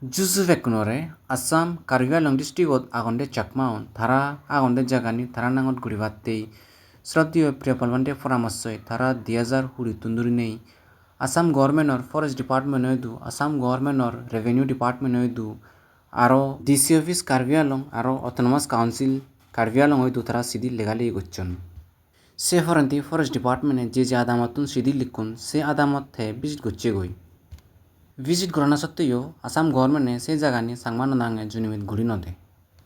जुजुफेकुनरे Assam Karbi Anglong district आगन्डे चाकमाउन थारा आगन्डे जागानि थारा नांगत गुरिबाते श्रद्धेय प्रियपलवन्ते परामर्शय थारा 2020 तुंदुरिनै आसाम गवर्नमेंट और फरेस्ट डिपार्टमेंट होयदु आसाम गवर्नमेंट और रेवेन्यू डिपार्टमेंट होयदु आरो डीसी ऑफिस कार्बि आंलं आरो ऑटोनोमस काउंसिल कार्बि आंलं होयदु थारा सिदि लेगालि गोच्चन से फरन्ति फरेस्ट डिपार्टमेंट जे आदामतुन सिदि लिखुन से आदामत थे विजिट गोच्चे गई विजिट करना सत्त्वेও आसाम गवर्नमेंट से जागानि सांगमानो नांगे जुनिमित गुरि नदे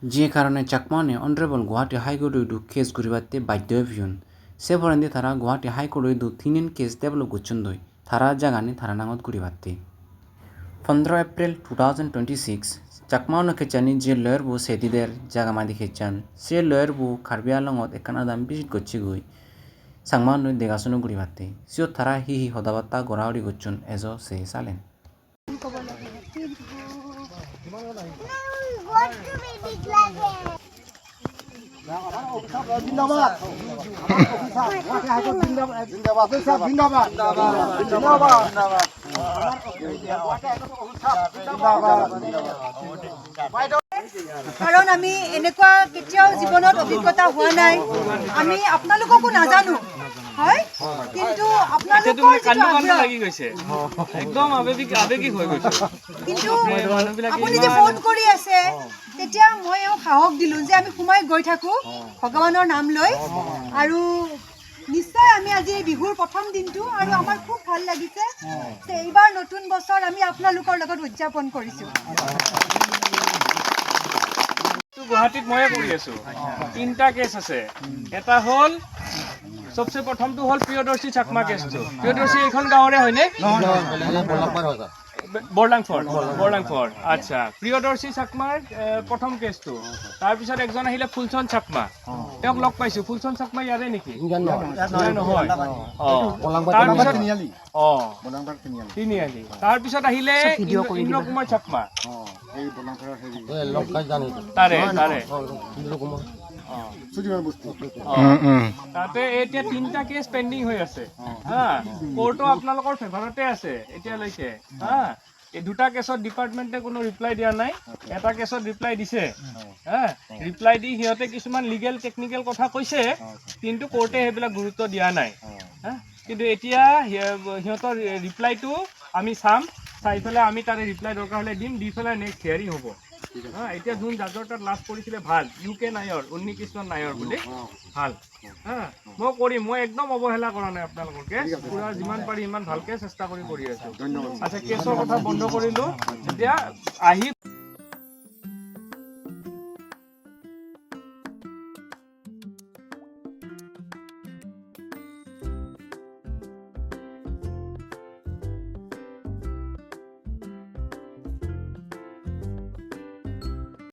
जे कारणे चाकमाने ऑनरेबल गुवाहाटी हाईकोर्ट होयदु केस गुरिबाते बाध्य भियुन से फरन्ति थारा गुवाहाटी हाईकोर्ट होयदु थिनिन केस डेवलप गोच्चुन दई थारा जागानि थारा नांगत गुरिबाते 15 एप्रिल 2026 चाकमानो खेचानि जे लयर बु सेदिदेर जागा मादि खेचान से लयर बु कार्बि आंलंगत एकान आदाम विजिट गोच्चे गई सांगमानो देगासुनो गुरिबाते सियो थारा हि हदाबाता गरावरि गोच्चुन एजो से सालेन कारण आमी এনেকুৱা কেতিয়াও জীৱনত অভিজ্ঞতা হোৱা নাই আমি আপোনালোককো নাজানো হয় কিন্তু আপোনালোকৰ যিটো আগ্ৰহ লাগি গৈছে একদম আবেগিক হৈ গৈছে কিন্তু আপুনি যে ফোন কৰি আছে তেতিয়া মই সাহস দিলো যে আমি সোমাই গৈ থাকো ভগৱানৰ নাম লৈ আৰু নিশ্চয় আমি আজি বিহুৰ প্ৰথম দিনটো আৰু আমাৰ খুব ভাল লাগিছে যে এইবাৰ নতুন বছৰ আমি আপোনালোকৰ লগত উদযাপন কৰিছো गुवाहाटीत मैं कर तीनटा केस आछे एटा हल सबसे प्रथम तो हल प्रियदर्शी चाकमा केस प्रियदर्शी एखन गाँवरे हयने बरलांगफर अच्छा प्रियदर्शी चाकमार प्रथम केस तो तार पिছত एकजन आहिले फुलचन चाकमा তেওঁক লগ পাইছো ফুলচন চাকমা ইয়াৰে নেকি নহয় তাৰ পিছত তিনিআলি তাৰ পিছত আহিলে ইন্দ্ৰ কুমাৰ চাকমা তাৰে তাতে এতিয়া তিনটা কেস পেন্ডিং হৈ আছে হা কোৰ্টো আপোনালোকৰ ফেভাৰতে আছে এতিয়ালৈকে হা এই দুটা কেছত ডিপাৰ্টমেণ্টে কোনো ৰিপ্লাই দিয়া নাই এটা কেছত ৰিপ্লাই দিছে হা ৰিপ্লাই দি হিয়তে কিছুমান লিগেল টেকনিক্যাল কথা কৈছে কিন্তু কোৰ্টে হেবিলাক গুৰুত্ব দিয়া নাই হা কিন্তু এতিয়া হিয়তৰ ৰিপ্লাইটো আমি চাম চাই পেলাই আমি তাৰে ৰিপ্লাই দৰকাৰ হলে দিম দি পেলাই নেক্সট হিয়াৰিং হ'ব হা এতিয়া যোন জাজৰ তাত লাষ্ট কৰিছিলে ভাল ইউকে নায়ৰ উন্নিকৃষ্ণ নায়ৰ বুলি ভাল হা মই কৰিম মই একদম অৱহেলা কৰা নাই আপোনালোককে পুৰা যিমান পাৰি ইমান ভালকে চেষ্টা কৰি আছো আচ্ছা কেছৰ কথা বন্ধ কৰিলো এতিয়া আহি